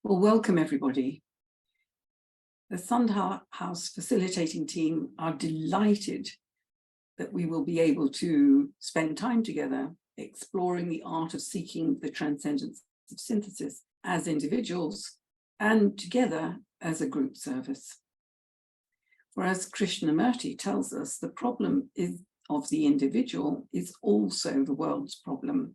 Well, welcome everybody. The House facilitating team are delighted that we will be able to spend time together exploring the art of seeking the transcendence of synthesis as individuals and together as a group service. For as Krishnamurti tells us, the problem of the individual is also the world's problem.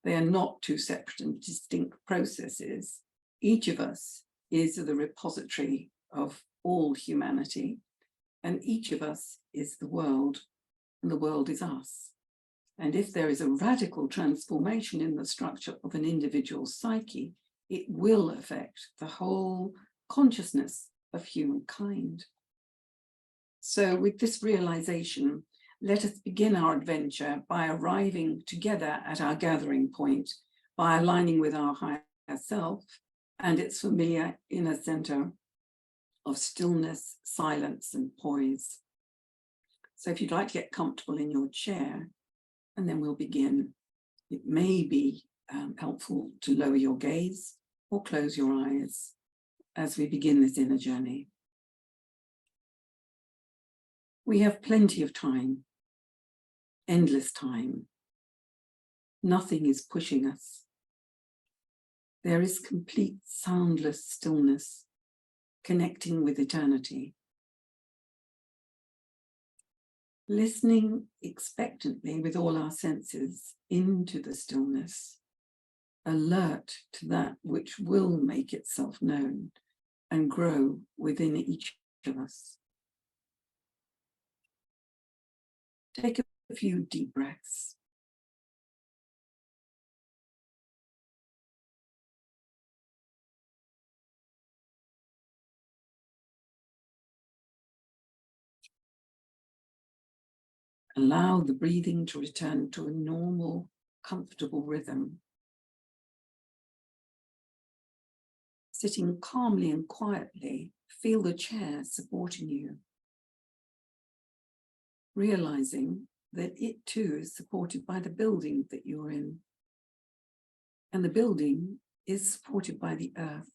They are not two separate and distinct processes. Each of us is the repository of all humanity, and each of us is the world, and the world is us. And if there is a radical transformation in the structure of an individual psyche, it will affect the whole consciousness of humankind. So with this realization, let us begin our adventure by arriving together at our gathering point, by aligning with our higher self and its familiar inner center of stillness, silence, and poise. So if you'd like to get comfortable in your chair, and then we'll begin. It may be helpful to lower your gaze or close your eyes as we begin this inner journey. We have plenty of time, endless time. Nothing is pushing us. There is complete soundless stillness, connecting with eternity. Listening expectantly with all our senses into the stillness, alert to that which will make itself known and grow within each of us. Take a few deep breaths. Allow the breathing to return to a normal, comfortable rhythm. Sitting calmly and quietly, feel the chair supporting you, realizing that it too is supported by the building that you're in. And the building is supported by the earth,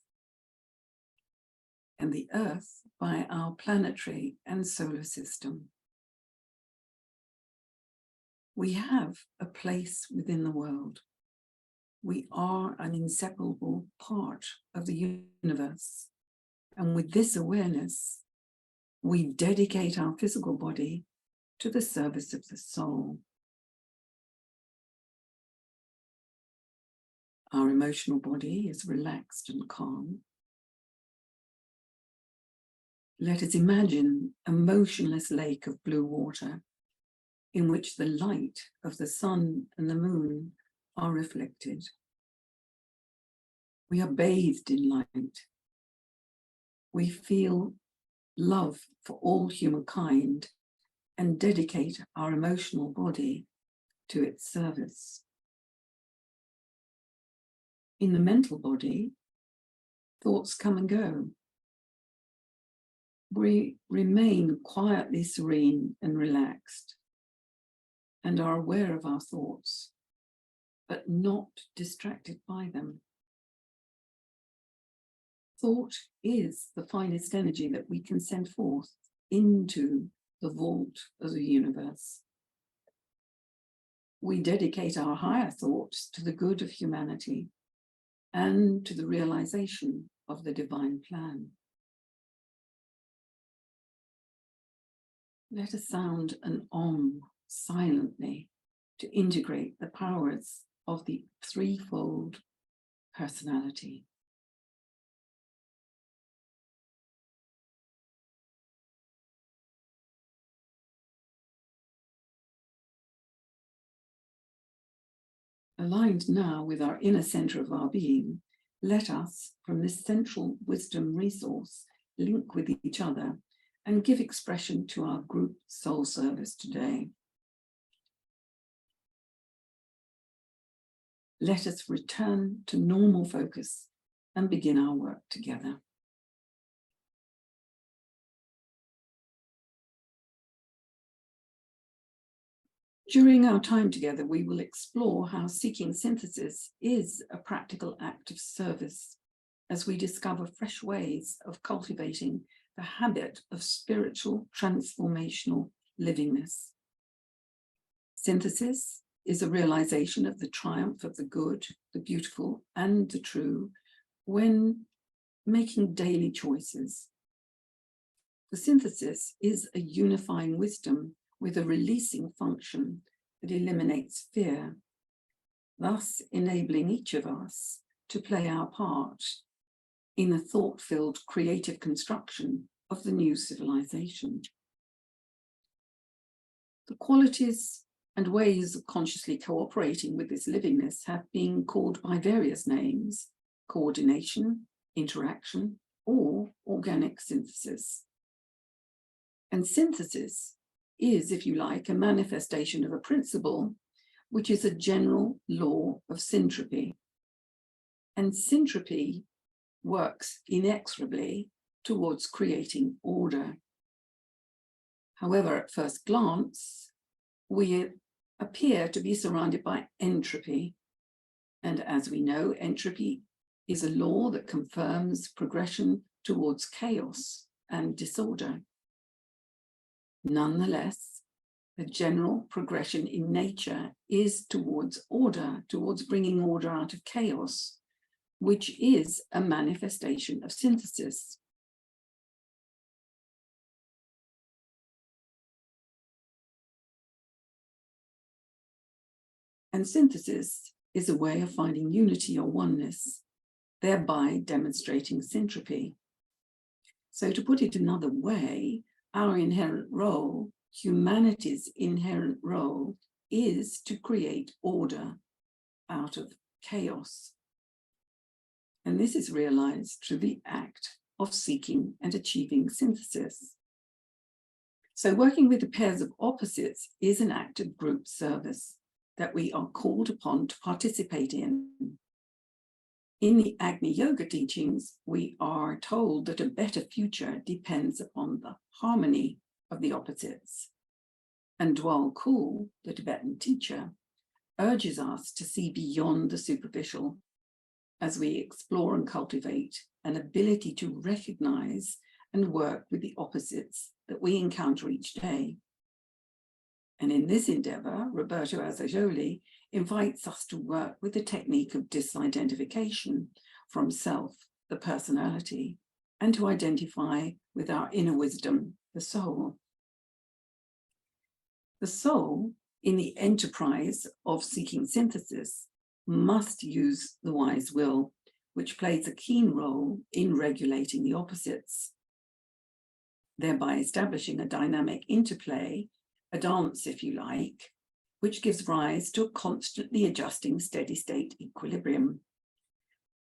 and the earth by our planetary and solar system. We have a place within the world. We are an inseparable part of the universe. And with this awareness, we dedicate our physical body to the service of the soul. Our emotional body is relaxed and calm. Let us imagine a motionless lake of blue water in which the light of the sun and the moon are reflected. We are bathed in light. We feel love for all humankind and dedicate our emotional body to its service. In the mental body, thoughts come and go. We remain quietly serene and relaxed and are aware of our thoughts, but not distracted by them. Thought is the finest energy that we can send forth into the vault of the universe. We dedicate our higher thoughts to the good of humanity and to the realization of the divine plan. Let us sound an Om silently to integrate the powers of the threefold personality. Aligned now with our inner center of our being, let us, from this central wisdom resource, link with each other and give expression to our group soul service today. Let us return to normal focus and begin our work together. During our time together, we will explore how seeking synthesis is a practical act of service as we discover fresh ways of cultivating the habit of spiritual transformational livingness. Synthesis is a realization of the triumph of the good, the beautiful, and the true when making daily choices. The synthesis is a unifying wisdom with a releasing function that eliminates fear, thus enabling each of us to play our part in a thought-filled creative construction of the new civilization. The qualities and ways of consciously cooperating with this livingness have been called by various names: coordination, interaction, or organic synthesis. And synthesis is, if you like, a manifestation of a principle which is a general law of syntropy. And syntropy works inexorably towards creating order. However, at first glance, we appear to be surrounded by entropy. And as we know, entropy is a law that confirms progression towards chaos and disorder. Nonetheless, the general progression in nature is towards order, towards bringing order out of chaos, which is a manifestation of synthesis. And synthesis is a way of finding unity or oneness, thereby demonstrating syntropy. So to put it another way, our inherent role, humanity's inherent role, is to create order out of chaos. And this is realized through the act of seeking and achieving synthesis. So working with the pairs of opposites is an act of group service that we are called upon to participate in. In the Agni Yoga teachings, we are told that a better future depends upon the harmony of the opposites. And Dwal Kul, the Tibetan teacher, urges us to see beyond the superficial as we explore and cultivate an ability to recognize and work with the opposites that we encounter each day. And in this endeavor, Roberto Assagioli invites us to work with the technique of disidentification from self, the personality, and to identify with our inner wisdom, the soul. The soul, in the enterprise of seeking synthesis, must use the wise will, which plays a keen role in regulating the opposites, thereby establishing a dynamic interplay, a dance, if you like, which gives rise to a constantly adjusting steady state equilibrium.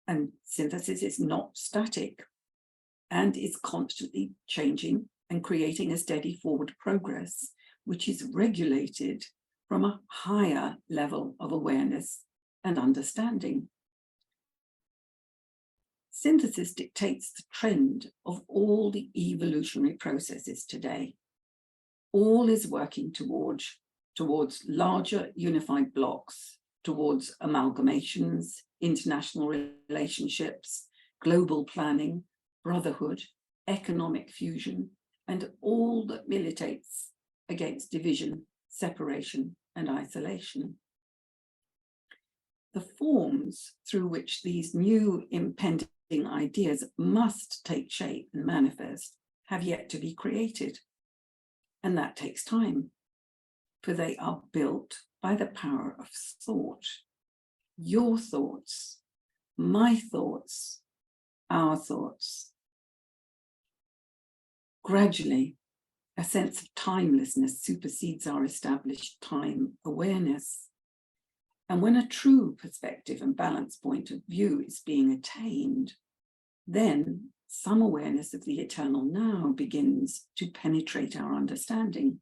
And synthesis is not static and is constantly changing and creating a steady forward progress, which is regulated from a higher level of awareness and understanding. Synthesis dictates the trend of all the evolutionary processes today. All is working towards larger unified blocks, towards amalgamations, international relationships, global planning, brotherhood, economic fusion, and all that militates against division, separation, and isolation. The forms through which these new impending ideas must take shape and manifest have yet to be created. And that takes time, for they are built by the power of thought. Your thoughts, my thoughts, our thoughts. Gradually, a sense of timelessness supersedes our established time awareness. And when a true perspective and balance point of view is being attained, then some awareness of the eternal now begins to penetrate our understanding.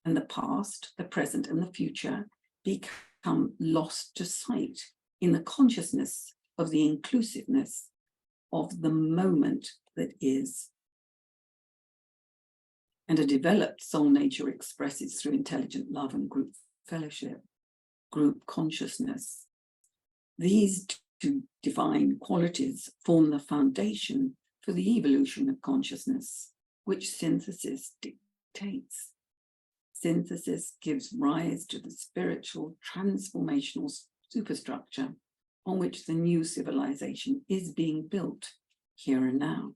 And the past, the present, and the future become lost to sight in the consciousness of the inclusiveness of the moment that is. And a developed soul nature expresses through intelligent love and group fellowship, group consciousness. These two divine qualities form the foundation for the evolution of consciousness, which synthesis dictates. Synthesis gives rise to the spiritual transformational superstructure on which the new civilization is being built here and now.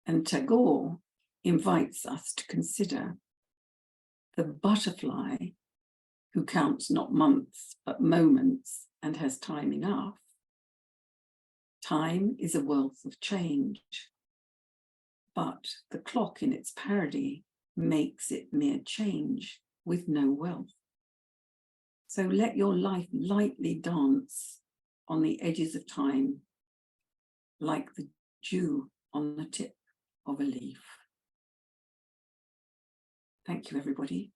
And Tagore invites us to consider the butterfly who counts not months but moments and has time enough. Time is a wealth of change, but the clock in its parody makes it mere change with no wealth. So let your life lightly dance on the edges of time, like the dew on the tip of a leaf. Thank you, everybody.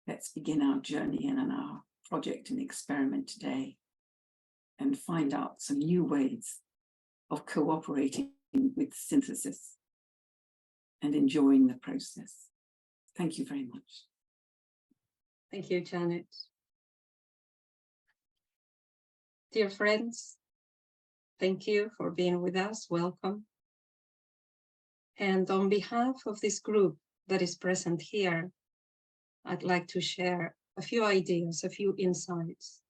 Let's begin our journey and our project and experiment today and find out some new ways of cooperating with synthesis and enjoying the process. Thank you very much. Thank you, Janet. Dear friends, thank you for being with us. Welcome. And on behalf of this group that is present here, I'd like to share a few ideas, a few insights.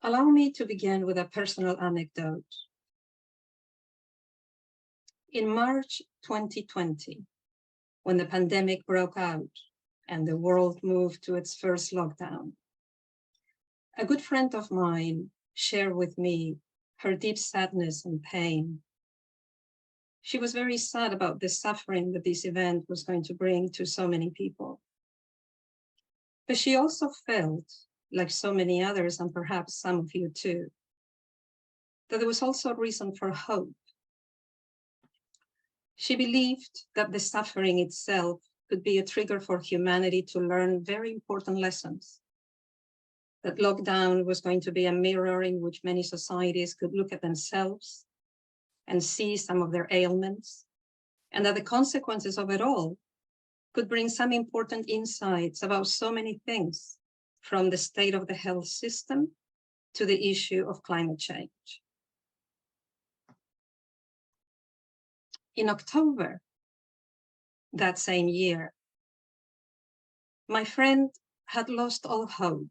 Allow me to begin with a personal anecdote. In March 2020, when the pandemic broke out and the world moved to its first lockdown, a good friend of mine shared with me her deep sadness and pain. She was very sad about the suffering that this event was going to bring to so many people. But she also felt, like so many others, and perhaps some of you too, that there was also a reason for hope. She believed that the suffering itself could be a trigger for humanity to learn very important lessons. That lockdown was going to be a mirror in which many societies could look at themselves and see some of their ailments, and that the consequences of it all could bring some important insights about so many things, from the state of the health system to the issue of climate change. In October that same year, my friend had lost all hope.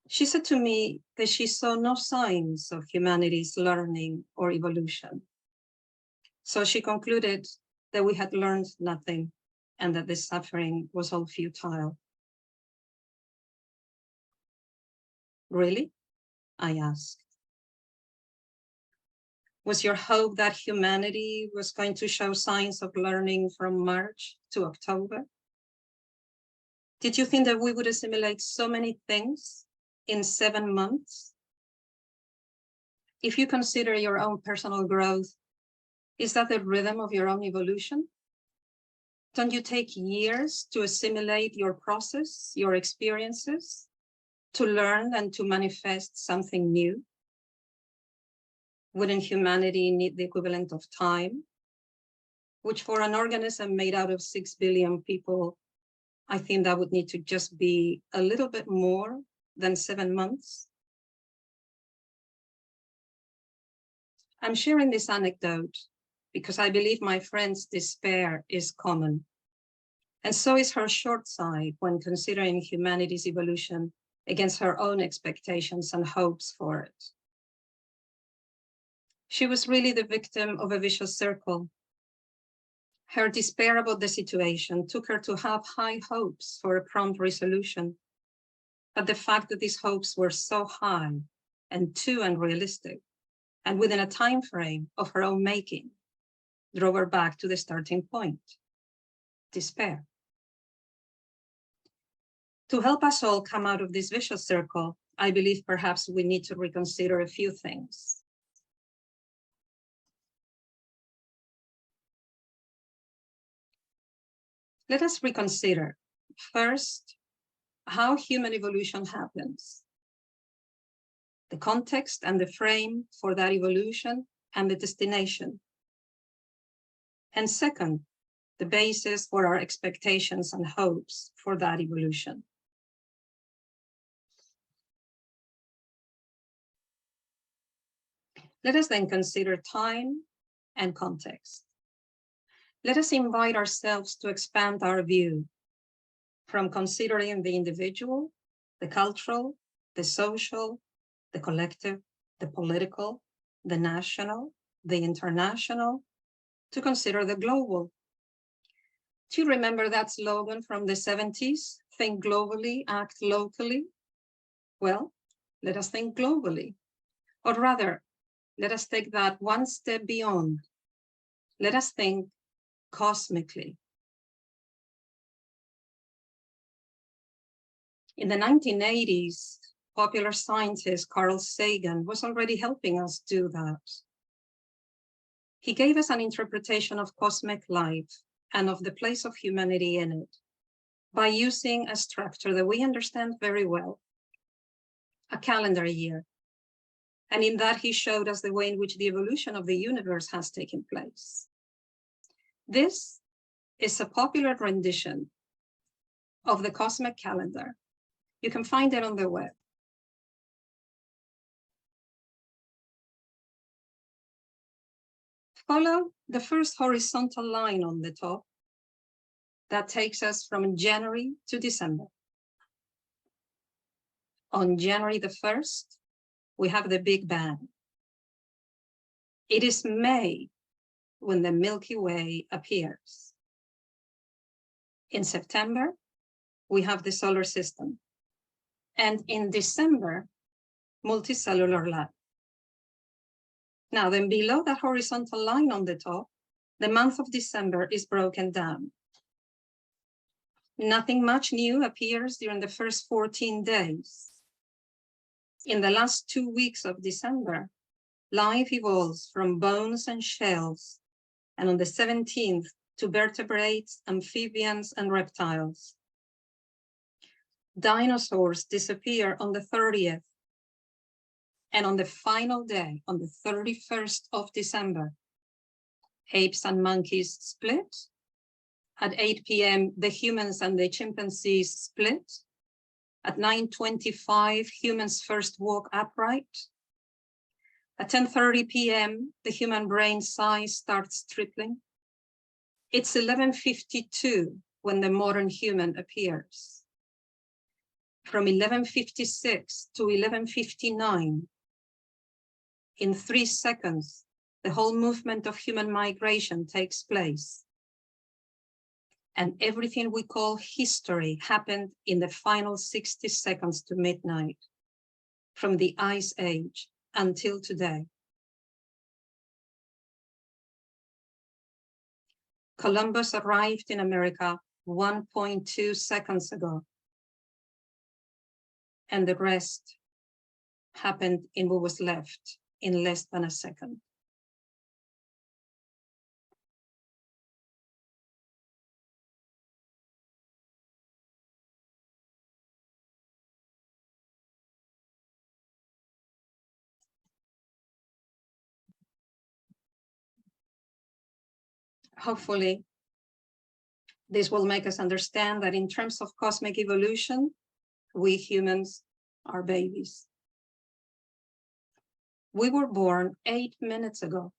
She said to me that she saw no signs of humanity's learning or evolution. So she concluded that we had learned nothing and that the suffering was all futile. Really? I asked. Was your hope that humanity was going to show signs of learning from March to October? Did you think that we would assimilate so many things in 7 months? If you consider your own personal growth, is that the rhythm of your own evolution? Don't you take years to assimilate your process, your experiences, to learn and to manifest something new? Wouldn't humanity need the equivalent of time, which for an organism made out of 6 billion people, I think that would need to just be a little bit more than 7 months? I'm sharing this anecdote because I believe my friend's despair is common. And so is her short sight when considering humanity's evolution against her own expectations and hopes for it. She was really the victim of a vicious circle. Her despair about the situation took her to have high hopes for a prompt resolution. But the fact that these hopes were so high and too unrealistic, and within a time frame of her own making, drove her back to the starting point, despair. To help us all come out of this vicious circle, I believe perhaps we need to reconsider a few things. Let us reconsider, first, how human evolution happens, the context and the frame for that evolution and the destination. And second, the basis for our expectations and hopes for that evolution. Let us then consider time and context. Let us invite ourselves to expand our view from considering the individual, the cultural, the social, the collective, the political, the national, the international, to consider the global. Do you remember that slogan from the 70s? Think globally, act locally. Well, let us think globally. Or rather, let us take that one step beyond. Let us think cosmically. In the 1980s, popular scientist Carl Sagan was already helping us do that. He gave us an interpretation of cosmic life and of the place of humanity in it by using a structure that we understand very well, a calendar year. And in that, he showed us the way in which the evolution of the universe has taken place. This is a popular rendition of the cosmic calendar. You can find it on the web. Follow the first horizontal line on the top that takes us from January to December. On January the 1st, we have the Big Bang. It is May when the Milky Way appears. In September, we have the solar system. And in December, multicellular life. Now then, below that horizontal line on the top, the month of December is broken down. Nothing much new appears during the first 14 days. In the last 2 weeks of December, life evolves from bones and shells, and on the 17th to vertebrates, amphibians, and reptiles. Dinosaurs disappear on the 30th. And on the final day, on the 31st of December, apes and monkeys split. At 8 p.m., the humans and the chimpanzees split. At 9:25, humans first walk upright. At 10:30 p.m., the human brain size starts tripling. It's 11:52 when the modern human appears. From 11:56 to 11:59, in 3 seconds, the whole movement of human migration takes place. And everything we call history happened in the final 60 seconds to midnight, from the Ice Age until today. Columbus arrived in America 1.2 seconds ago. And the rest happened in what was left in less than a second. Hopefully, this will make us understand that in terms of cosmic evolution, we humans are babies. We were born 8 minutes ago,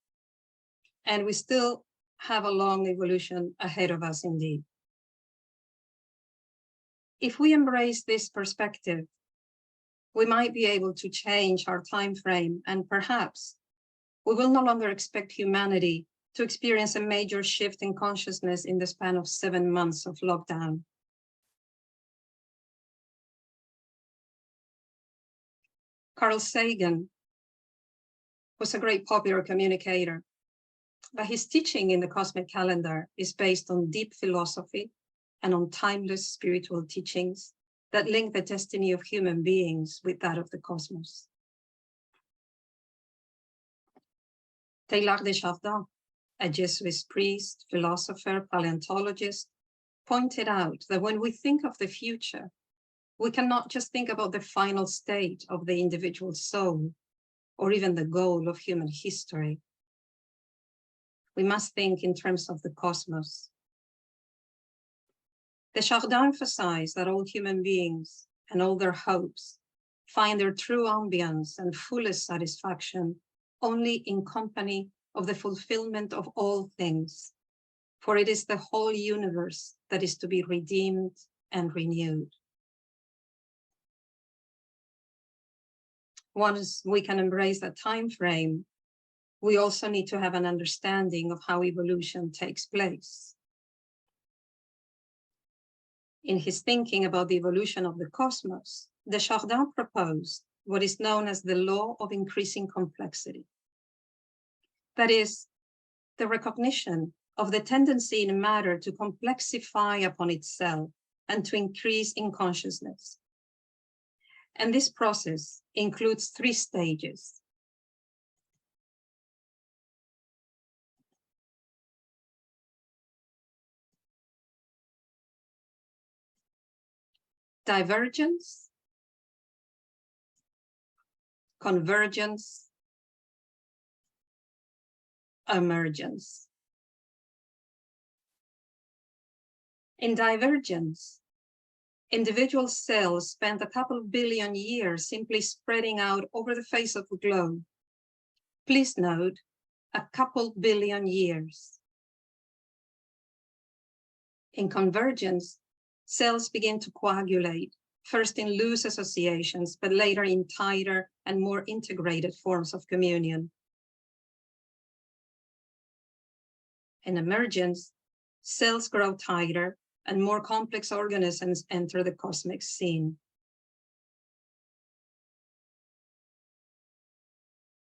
and we still have a long evolution ahead of us indeed. If we embrace this perspective, we might be able to change our time frame, and perhaps we will no longer expect humanity to experience a major shift in consciousness in the span of 7 months of lockdown. Carl Sagan was a great popular communicator, but his teaching in the cosmic calendar is based on deep philosophy and on timeless spiritual teachings that link the destiny of human beings with that of the cosmos. Teilhard de Chardin, a Jesuit priest, philosopher, paleontologist, pointed out that when we think of the future, we cannot just think about the final state of the individual soul or even the goal of human history. We must think in terms of the cosmos. De Chardin emphasized that all human beings and all their hopes find their true ambience and fullest satisfaction only in company of the fulfillment of all things, for it is the whole universe that is to be redeemed and renewed. Once we can embrace that time frame, we also need to have an understanding of how evolution takes place. In his thinking about the evolution of the cosmos, Desjardins proposed what is known as the law of increasing complexity. That is, the recognition of the tendency in matter to complexify upon itself and to increase in consciousness. And this process includes 3 stages. Divergence, convergence, emergence. In divergence, individual cells spent a couple billion years simply spreading out over the face of the globe. Please note, a couple billion years. In convergence, cells begin to coagulate, first in loose associations, but later in tighter and more integrated forms of communion. In emergence, cells grow tighter and more complex organisms enter the cosmic scene.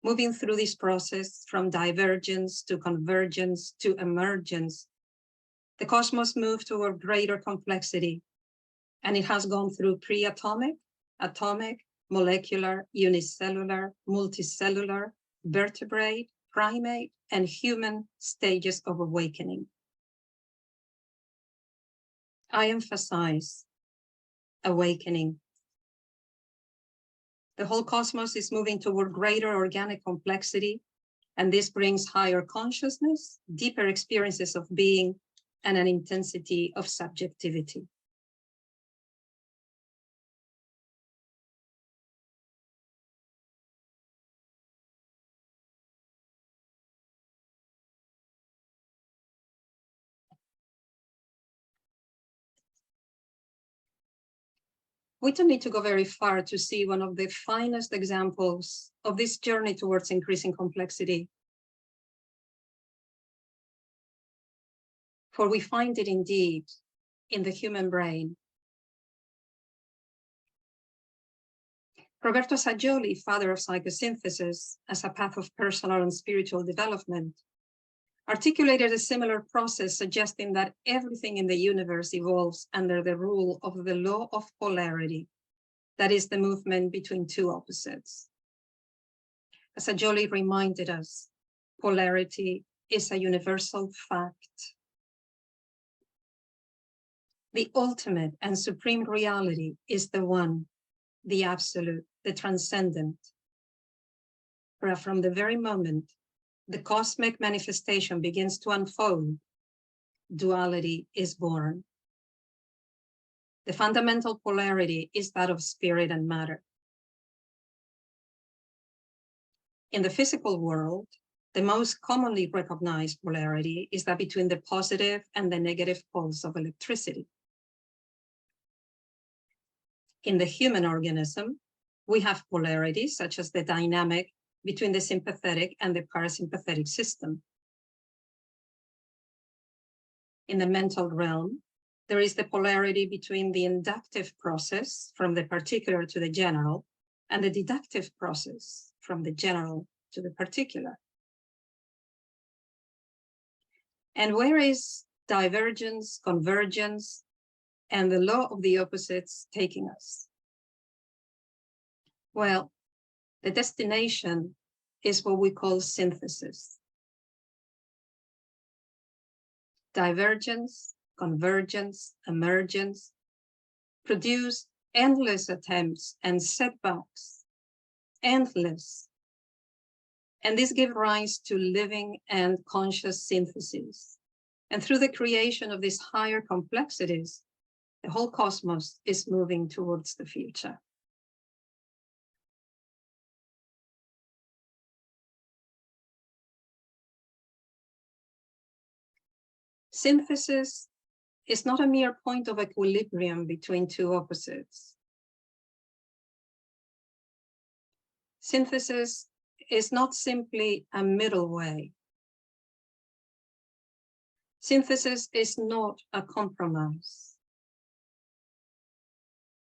Moving through this process from divergence to convergence to emergence, the cosmos moved toward greater complexity, and it has gone through pre-atomic, atomic, molecular, unicellular, multicellular, vertebrate, primate, and human stages of awakening. I emphasize awakening. The whole cosmos is moving toward greater organic complexity, and this brings higher consciousness, deeper experiences of being, and an intensity of subjectivity. We don't need to go very far to see one of the finest examples of this journey towards increasing complexity. For we find it indeed in the human brain. Roberto Saggioli, father of psychosynthesis as a path of personal and spiritual development, articulated a similar process suggesting that everything in the universe evolves under the rule of the law of polarity, that is the movement between 2 opposites. As Saggioli reminded us, polarity is a universal fact. The ultimate and supreme reality is the one, the absolute, the transcendent. For from the very moment the cosmic manifestation begins to unfold, duality is born. The fundamental polarity is that of spirit and matter. In the physical world, the most commonly recognized polarity is that between the positive and the negative poles of electricity. In the human organism, we have polarities such as the dynamic between the sympathetic and the parasympathetic system. In the mental realm, there is the polarity between the inductive process from the particular to the general and the deductive process from the general to the particular. And where is divergence, convergence, and the law of the opposites taking us? Well, the destination is what we call synthesis. Divergence, convergence, emergence produce endless attempts and setbacks, endless. And this gives rise to living and conscious synthesis. And through the creation of these higher complexities, the whole cosmos is moving towards the future. Synthesis is not a mere point of equilibrium between two opposites. Synthesis is not simply a middle way. Synthesis is not a compromise.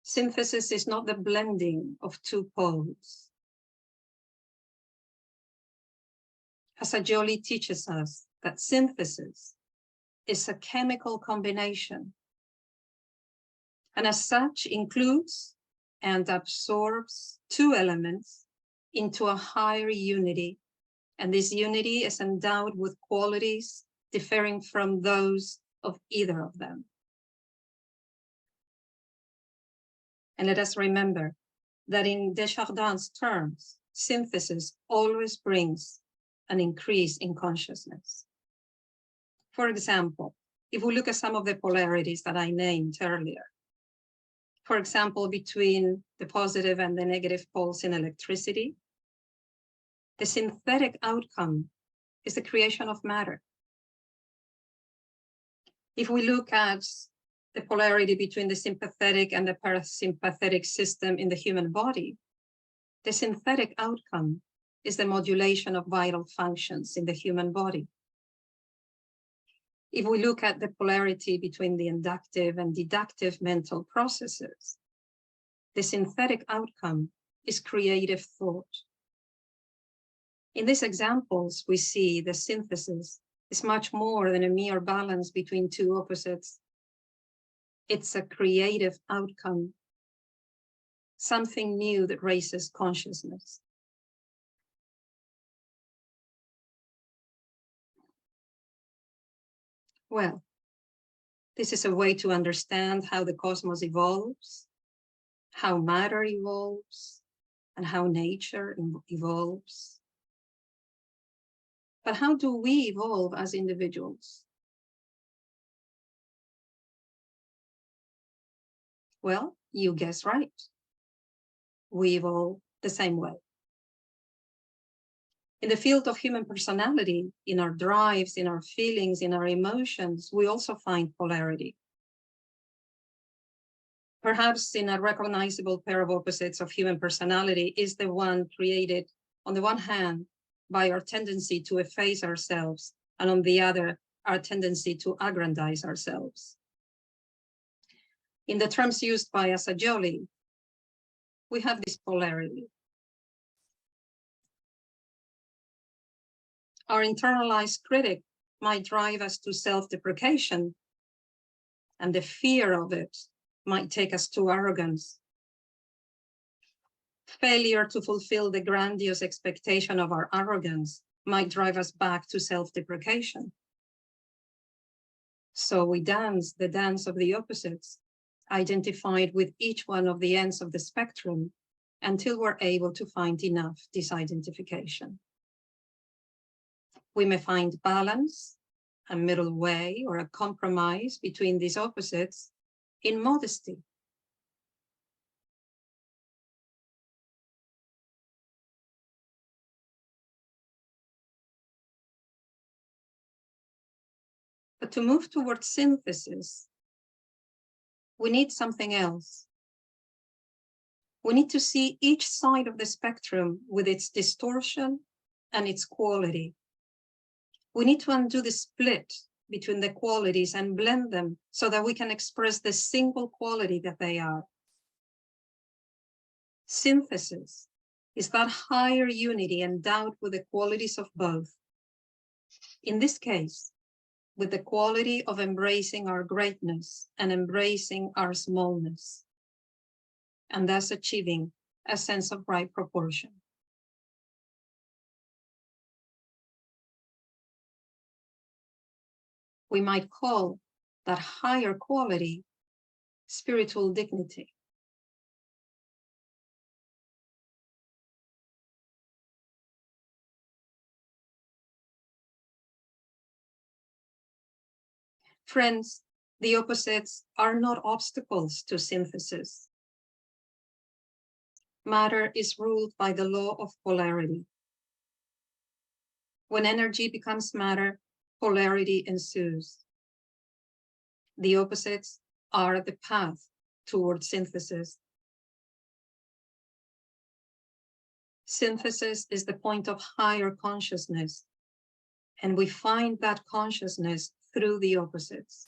Synthesis is not the blending of two poles. Assagioli teaches us that synthesis is a chemical combination, and as such includes and absorbs two elements into a higher unity, and this unity is endowed with qualities differing from those of either of them. And let us remember that in Desjardins' terms, synthesis always brings an increase in consciousness. For example, if we look at some of the polarities that I named earlier, for example, between the positive and the negative poles in electricity, the synthetic outcome is the creation of matter. If we look at the polarity between the sympathetic and the parasympathetic system in the human body, the synthetic outcome is the modulation of vital functions in the human body. If we look at the polarity between the inductive and deductive mental processes, the synthetic outcome is creative thought. In these examples, we see the synthesis is much more than a mere balance between two opposites. It's a creative outcome, something new that raises consciousness. Well, this is a way to understand how the cosmos evolves, how matter evolves, and how nature evolves. But how do we evolve as individuals? Well, you guess right. We evolve the same way. In the field of human personality, in our drives, in our feelings, in our emotions, we also find polarity. Perhaps in a recognizable pair of opposites of human personality is the one created, on the one hand, by our tendency to efface ourselves, and on the other, our tendency to aggrandize ourselves. In the terms used by Assagioli, we have this polarity. Our internalized critic might drive us to self-deprecation, and the fear of it might take us to arrogance. Failure to fulfill the grandiose expectation of our arrogance might drive us back to self-deprecation. So we dance the dance of the opposites, identified with each one of the ends of the spectrum, until we're able to find enough disidentification. We may find balance, a middle way, or a compromise between these opposites in modesty. But to move towards synthesis, we need something else. We need to see each side of the spectrum with its distortion and its quality. We need to undo the split between the qualities and blend them so that we can express the single quality that they are. Synthesis is that higher unity endowed with the qualities of both. In this case, with the quality of embracing our greatness and embracing our smallness, and thus achieving a sense of right proportion. We might call that higher quality spiritual dignity. Friends, the opposites are not obstacles to synthesis. Matter is ruled by the law of polarity. When energy becomes matter, polarity ensues. The opposites are the path toward synthesis. Synthesis is the point of higher consciousness, and we find that consciousness through the opposites.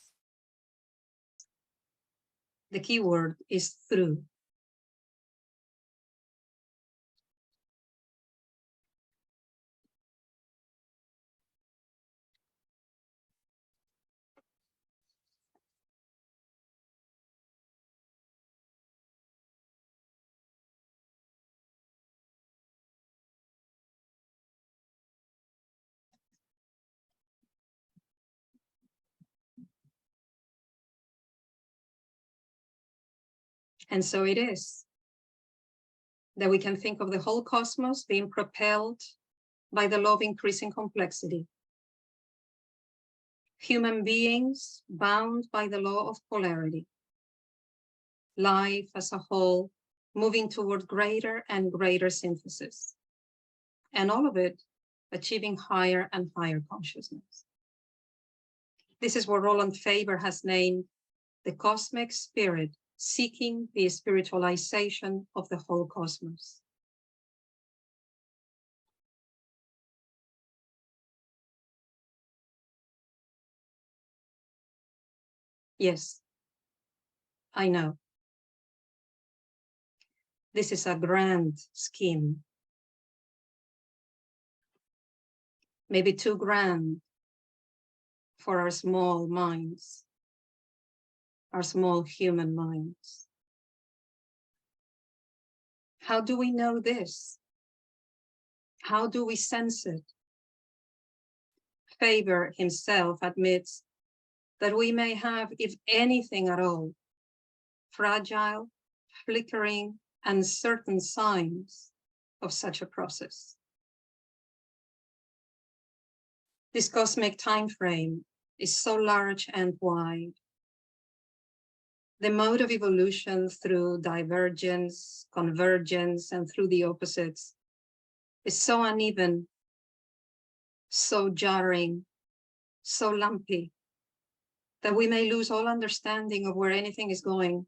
The key word is through. And so it is that we can think of the whole cosmos being propelled by the law of increasing complexity. Human beings bound by the law of polarity. Life as a whole moving toward greater and greater synthesis. And all of it achieving higher and higher consciousness. This is what Roland Faber has named the cosmic spirit seeking the spiritualization of the whole cosmos. Yes, I know. This is a grand scheme. Maybe too grand for our small minds, our small human minds. How do we know this? How do we sense it? Faber himself admits that we may have, if anything at all, fragile, flickering, uncertain signs of such a process. This cosmic time frame is so large and wide. The mode of evolution through divergence, convergence, and through the opposites is so uneven, so jarring, so lumpy, that we may lose all understanding of where anything is going,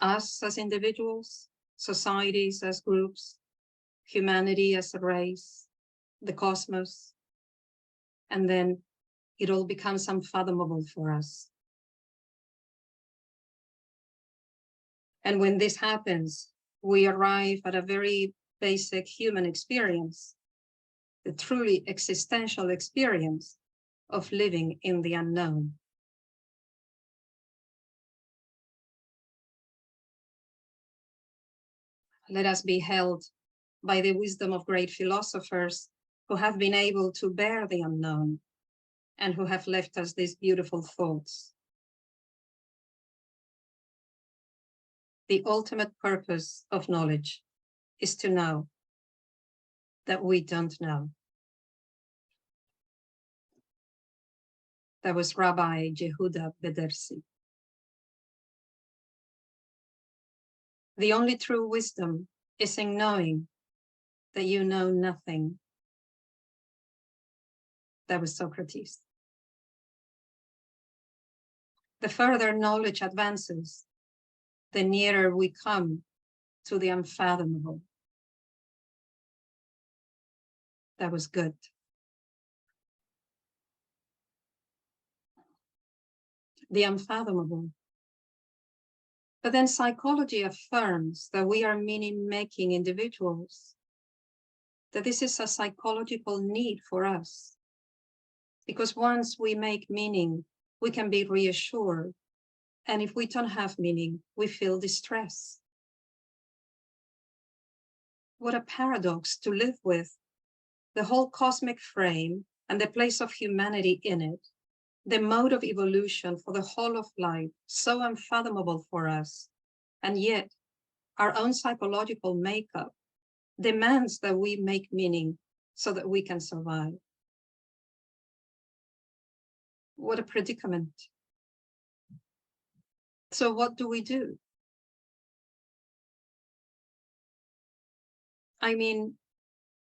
us as individuals, societies as groups, humanity as a race, the cosmos, and then it all becomes unfathomable for us. And when this happens, we arrive at a very basic human experience, the truly existential experience of living in the unknown. Let us be held by the wisdom of great philosophers who have been able to bear the unknown and who have left us these beautiful thoughts. The ultimate purpose of knowledge is to know that we don't know. That was Rabbi Yehuda Bedersi. The only true wisdom is in knowing that you know nothing. That was Socrates. The further knowledge advances, the nearer we come to the unfathomable. That was good. The unfathomable. But then psychology affirms that we are meaning-making individuals, that this is a psychological need for us. Because once we make meaning, we can be reassured. And if we don't have meaning, we feel distress. What a paradox to live with the whole cosmic frame and the place of humanity in it, the mode of evolution for the whole of life, so unfathomable for us. And yet, our own psychological makeup demands that we make meaning so that we can survive. What a predicament. So what do we do? I mean,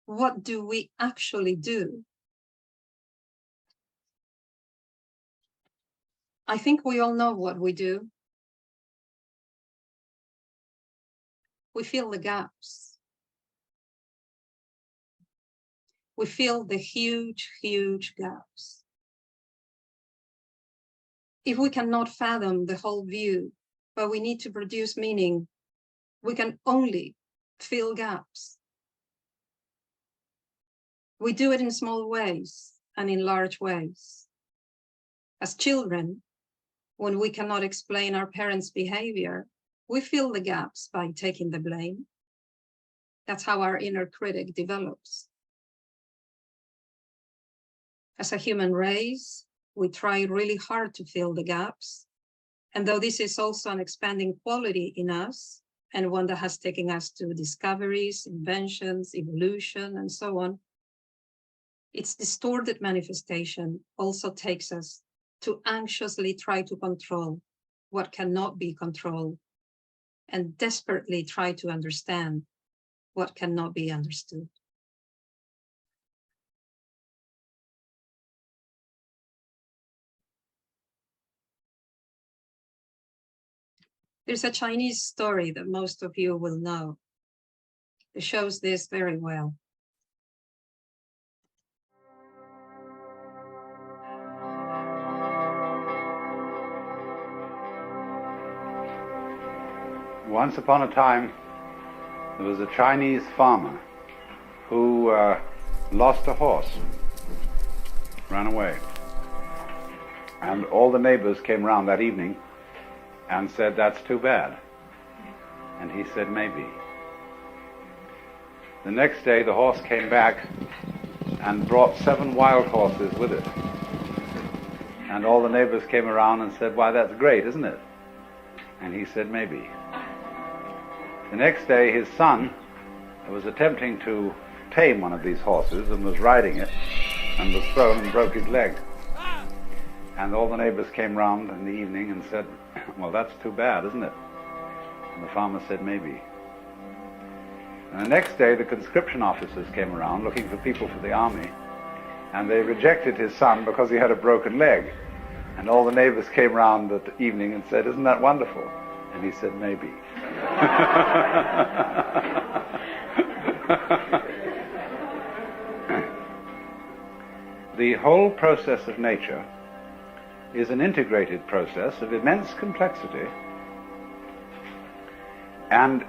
what do we actually do? I think we all know what we do. We fill the gaps. We fill the huge, huge gaps. If we cannot fathom the whole view, but we need to produce meaning, we can only fill gaps. We do it in small ways and in large ways. As children, when we cannot explain our parents' behavior, we fill the gaps by taking the blame. That's how our inner critic develops. As a human race, we try really hard to fill the gaps. And though this is also an expanding quality in us, and one that has taken us to discoveries, inventions, evolution, and so on, its distorted manifestation also takes us to anxiously try to control what cannot be controlled, and desperately try to understand what cannot be understood. There's a Chinese story that most of you will know. It shows this very well. Once upon a time, there was a Chinese farmer who lost a horse, ran away. And all the neighbors came round that evening and said, "That's too bad." And he said, "Maybe." The next day, the horse came back and brought 7 wild horses with it. And all the neighbors came around and said, "Why, that's great, isn't it?" And he said, "Maybe." The next day, his son was attempting to tame one of these horses and was riding it and was thrown and broke his leg. And all the neighbors came round in the evening and said, "Well, that's too bad, isn't it?" And the farmer said, "Maybe." And the next day, the conscription officers came around looking for people for the army, and they rejected his son because he had a broken leg. And all the neighbors came round that evening and said, "Isn't that wonderful?" And he said, "Maybe." The whole process of nature is an integrated process of immense complexity, and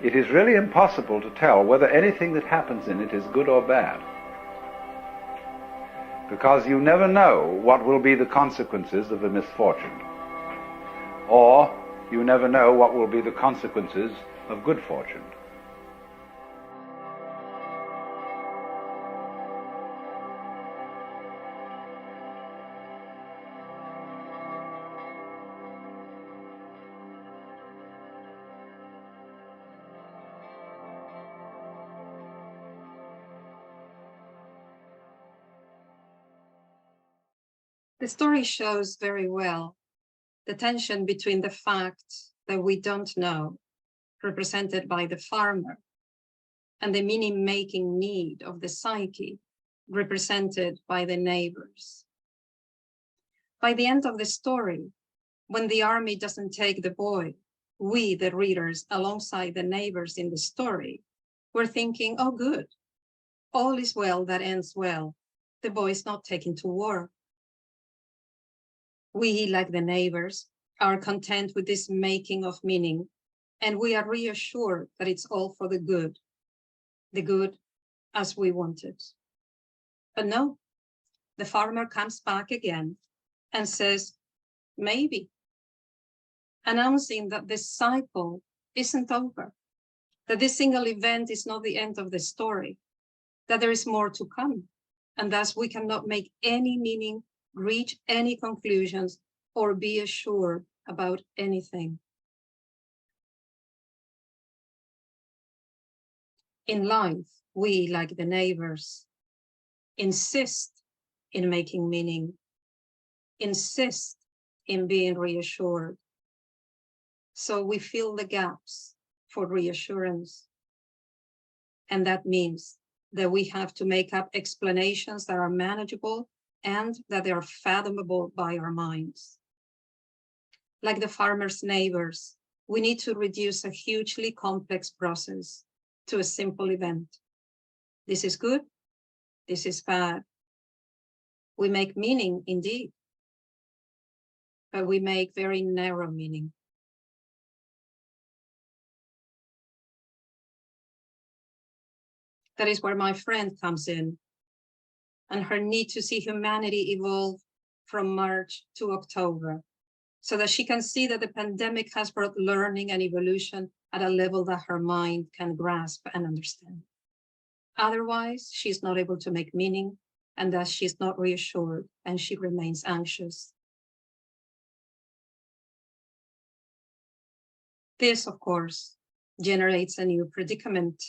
it is really impossible to tell whether anything that happens in it is good or bad, because you never know what will be the consequences of a misfortune, or you never know what will be the consequences of good fortune. The story shows very well the tension between the fact that we don't know, represented by the farmer, and the meaning-making need of the psyche, represented by the neighbors. By the end of the story, when the army doesn't take the boy, we, the readers, alongside the neighbors in the story, we're thinking, "Oh, good, all is well that ends well. The boy is not taken to war." We, like the neighbors, are content with this making of meaning, and we are reassured that it's all for the good as we want it. But no, the farmer comes back again and says, "Maybe," announcing that this cycle isn't over, that this single event is not the end of the story, that there is more to come, and thus we cannot make any meaning, reach any conclusions, or be assured about anything. In life, we, like the neighbors, insist in making meaning, insist in being reassured. So we fill the gaps for reassurance. And that means that we have to make up explanations that are manageable and that they are fathomable by our minds. Like the farmer's neighbors, we need to reduce a hugely complex process to a simple event. This is good, this is bad. We make meaning indeed, but we make very narrow meaning. That is where my friend comes in, and her need to see humanity evolve from March to October, so that she can see that the pandemic has brought learning and evolution at a level that her mind can grasp and understand. Otherwise, she's not able to make meaning, and thus she's not reassured, and she remains anxious. This, of course, generates a new predicament.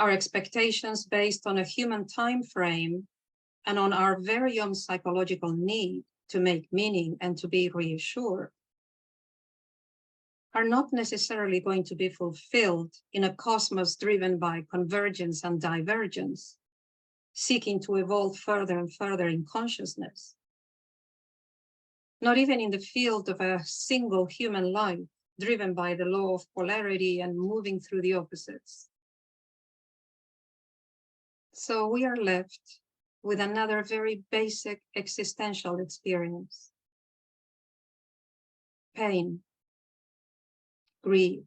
Our expectations based on a human time frame and on our very own psychological need to make meaning and to be reassured are not necessarily going to be fulfilled in a cosmos driven by convergence and divergence, seeking to evolve further and further in consciousness. Not even in the field of a single human life, driven by the law of polarity and moving through the opposites. So we are left with another very basic existential experience. Pain, grief.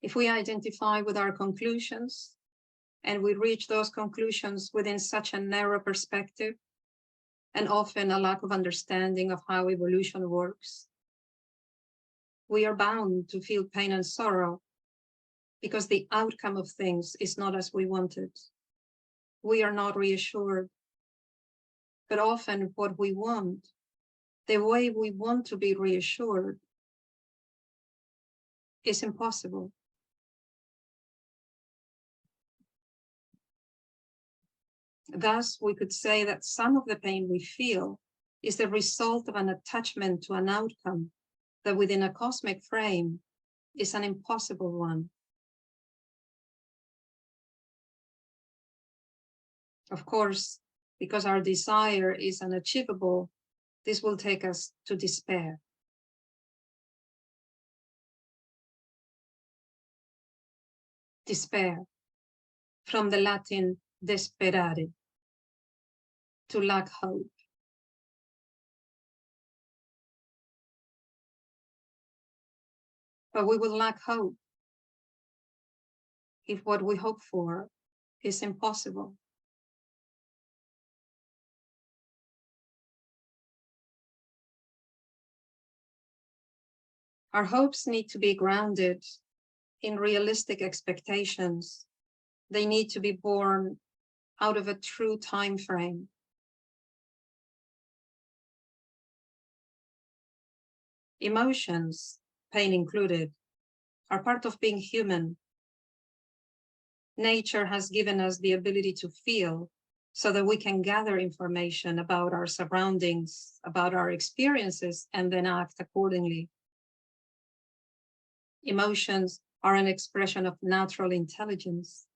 If we identify with our conclusions, and we reach those conclusions within such a narrow perspective, and often a lack of understanding of how evolution works, we are bound to feel pain and sorrow because the outcome of things is not as we wanted. We are not reassured, but often what we want, the way we want to be reassured, is impossible. Thus, we could say that some of the pain we feel is the result of an attachment to an outcome that within a cosmic frame is an impossible one. Of course, because our desire is unachievable, this will take us to despair. Despair, from the Latin desperare, to lack hope. But we will lack hope if what we hope for is impossible. Our hopes need to be grounded in realistic expectations. They need to be born out of a true time frame. Emotions, pain included, are part of being human. Nature has given us the ability to feel so that we can gather information about our surroundings, about our experiences, and then act accordingly. Emotions are an expression of natural intelligence.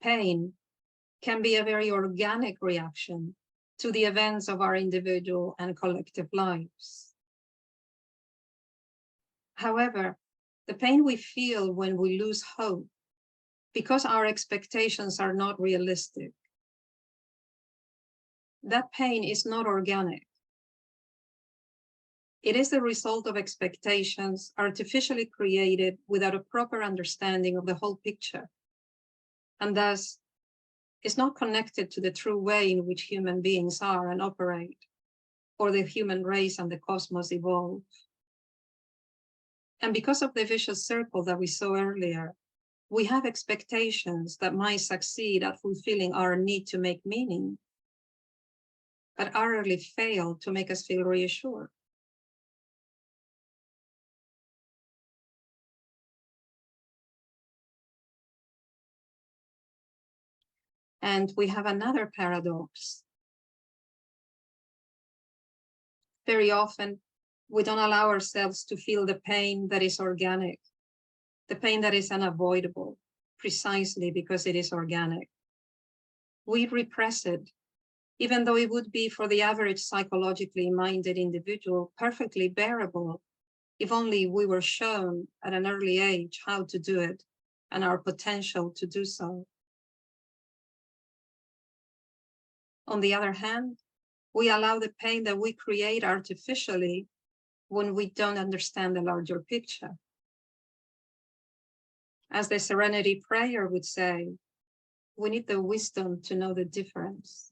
Pain can be a very organic reaction to the events of our individual and collective lives. However, the pain we feel when we lose hope because our expectations are not realistic, that pain is not organic. It is the result of expectations artificially created without a proper understanding of the whole picture, and thus is not connected to the true way in which human beings are and operate, or the human race and the cosmos evolve. And because of the vicious circle that we saw earlier, we have expectations that might succeed at fulfilling our need to make meaning, but utterly fail to make us feel reassured. And we have another paradox. Very often, we don't allow ourselves to feel the pain that is organic, the pain that is unavoidable, precisely because it is organic. We repress it, even though it would be for the average psychologically minded individual perfectly bearable, if only we were shown at an early age how to do it and our potential to do so. On the other hand, we allow the pain that we create artificially when we don't understand the larger picture. As the Serenity Prayer would say, we need the wisdom to know the difference.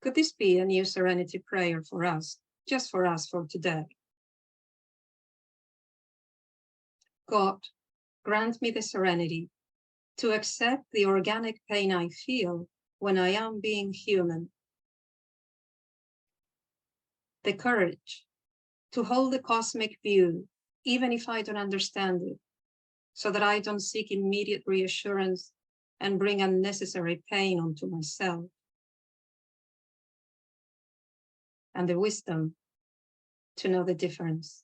Could this be a new Serenity Prayer for us, just for us for today? God, grant me the serenity to accept the organic pain I feel when I am being human. The courage to hold the cosmic view, even if I don't understand it, so that I don't seek immediate reassurance and bring unnecessary pain onto myself. And the wisdom to know the difference.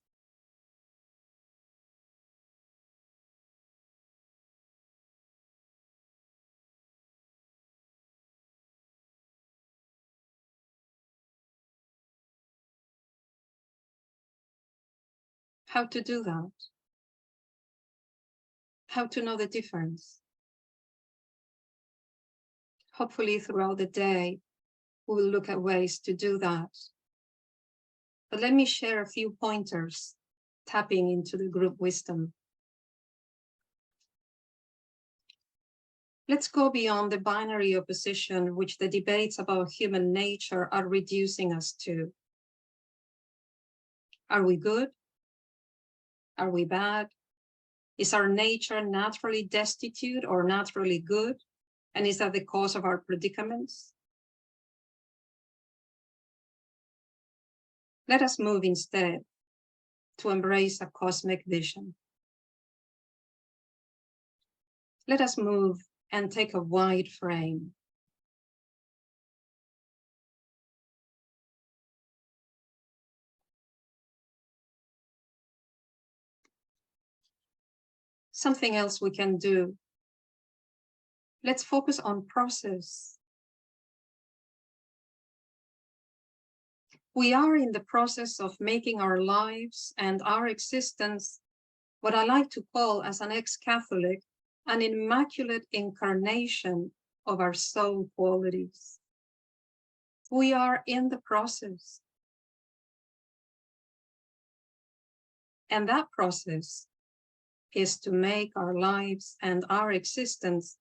How to do that? How to know the difference? Hopefully throughout the day, we will look at ways to do that. But let me share a few pointers, tapping into the group wisdom. Let's go beyond the binary opposition which the debates about human nature are reducing us to. Are we good? Are we bad? Is our nature naturally destitute or naturally good? And is that the cause of our predicaments? Let us move instead to embrace a cosmic vision. Let us move and take a wide frame. Something else we can do. Let's focus on process. We are in the process of making our lives and our existence what I like to call, as an ex-Catholic, an immaculate incarnation of our soul qualities. We are in the process. And that process is to make our lives and our existence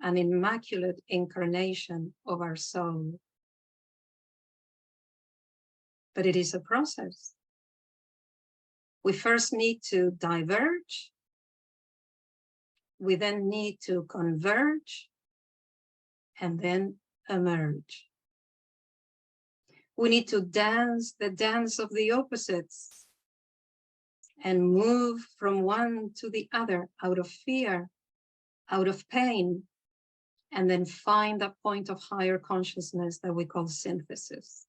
an immaculate incarnation of our soul. But it is a process. We first need to diverge. We then need to converge and then emerge. We need to dance the dance of the opposites and move from one to the other out of fear, out of pain, and then find that point of higher consciousness that we call synthesis.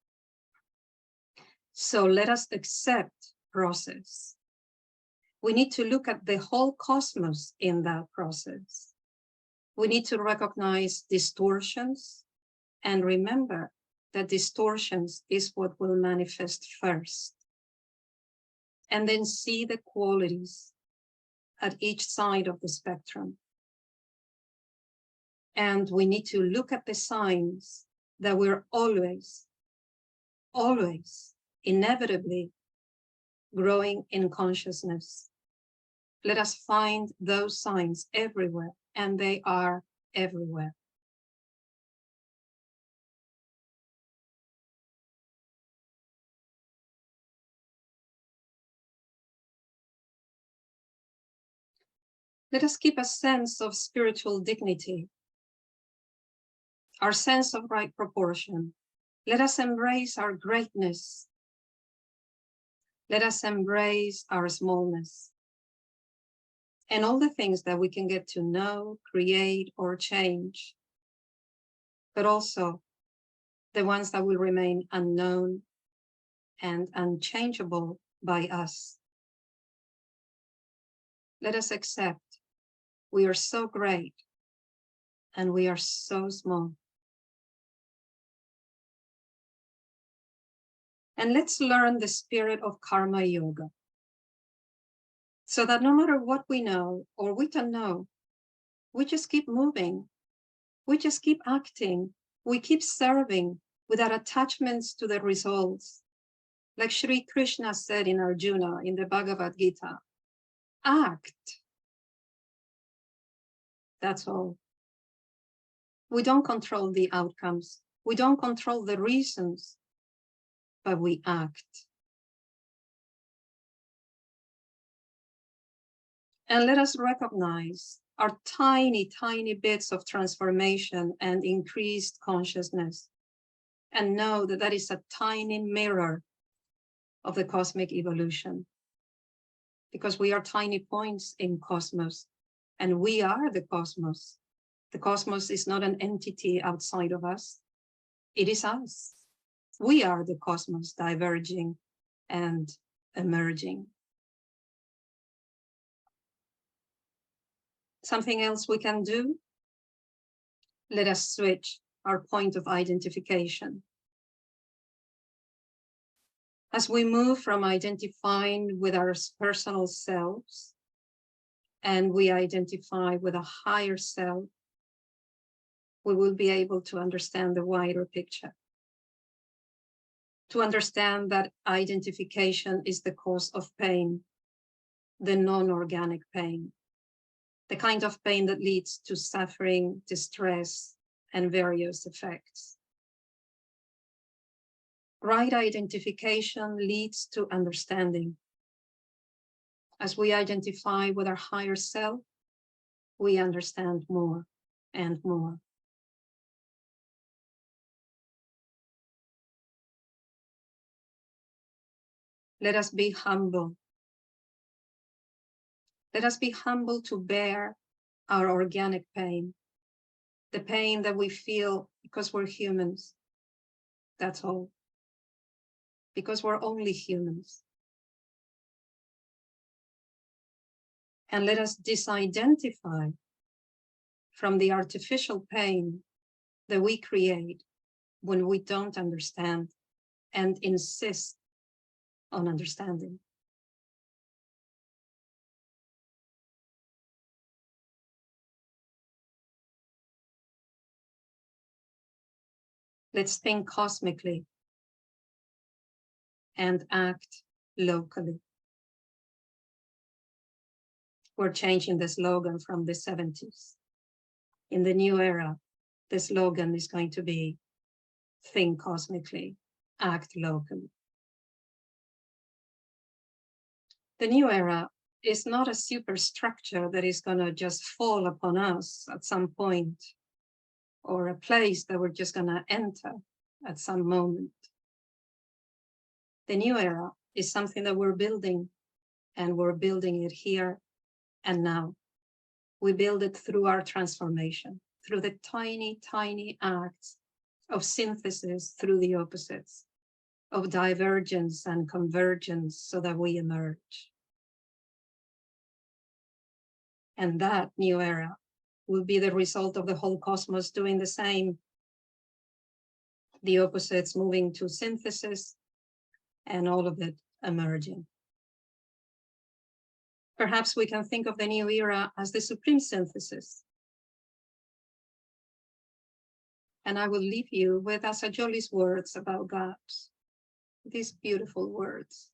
So let us accept process. We need to look at the whole cosmos in that process. We need to recognize distortions and remember that distortions is what will manifest first. And then see the qualities at each side of the spectrum. And we need to look at the signs that we're always, inevitably growing in consciousness. Let us find those signs everywhere, and they are everywhere. Let us keep a sense of spiritual dignity, our sense of right proportion. Let us embrace our greatness. Let us embrace our smallness. and all the things that we can get to know, create, or change, but also the ones that will remain unknown and unchangeable by us. Let us accept we are so great and we are so small. And let's learn the spirit of karma yoga, so that no matter what we know or we don't know, we just keep moving, we just keep acting, we keep serving without attachments to the results. Like Sri Krishna said in Arjuna in the Bhagavad Gita, act. That's all. We don't control the outcomes. We don't control the reasons, but we act. And let us recognize our tiny, tiny bits of transformation and increased consciousness, and know that that is a tiny mirror of the cosmic evolution. Because we are tiny points in cosmos, and we are the cosmos. The cosmos is not an entity outside of us. It is us. We are the cosmos diverging and emerging. Something else we can do? Let us switch our point of identification. As we move from identifying with our personal selves and we identify with a higher self, we will be able to understand the wider picture. To understand that identification is the cause of pain, the non-organic pain, the kind of pain that leads to suffering, distress, and various effects. Right identification leads to understanding. As we identify with our higher self, we understand more and more. Let us be humble. Let us be humble to bear our organic pain, the pain that we feel because we're humans. That's all. Because we're only humans. And let us disidentify from the artificial pain that we create when we don't understand and insist on understanding. Let's think cosmically and act locally. We're changing the slogan from the 70s. In the new era, the slogan is going to be think cosmically, act locally. The new era is not a superstructure that is going to just fall upon us at some point, or a place that we're just going to enter at some moment. The new era is something that we're building, and we're building it here and now. We build it through our transformation, through the tiny, tiny acts of synthesis through the opposites, of divergence and convergence, so that we emerge. And that new era will be the result of the whole cosmos doing the same. The opposites moving to synthesis, and all of it emerging. Perhaps we can think of the new era as the supreme synthesis. And I will leave you with Asajoli's words about gaps, these beautiful words.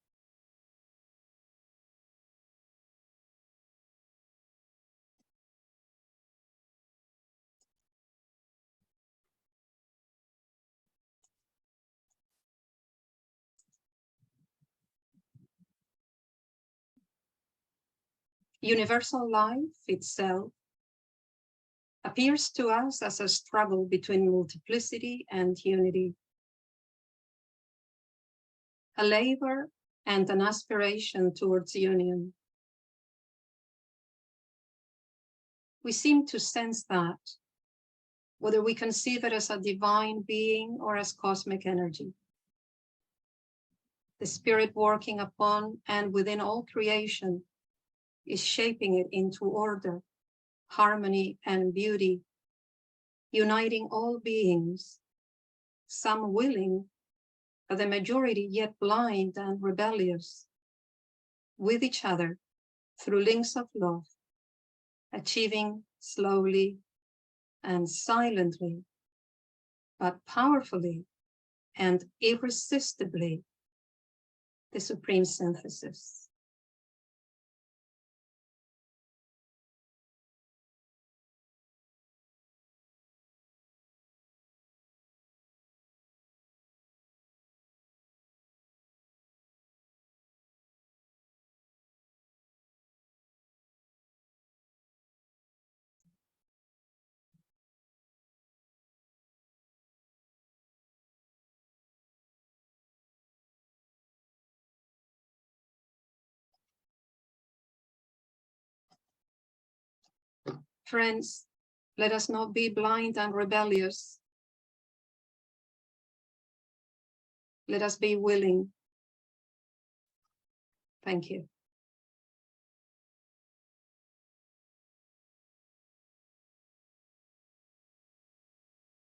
Universal life itself appears to us as a struggle between multiplicity and unity, a labor and an aspiration towards union. we seem to sense that, whether we conceive it as a divine being or as cosmic energy. The spirit working upon and within all creation is shaping it into order, harmony, and beauty, uniting all beings, some willing, but the majority yet blind and rebellious, with each other through links of love, achieving slowly and silently, but powerfully and irresistibly, the supreme synthesis. Friends, let us not be blind and rebellious. Let us be willing. Thank you.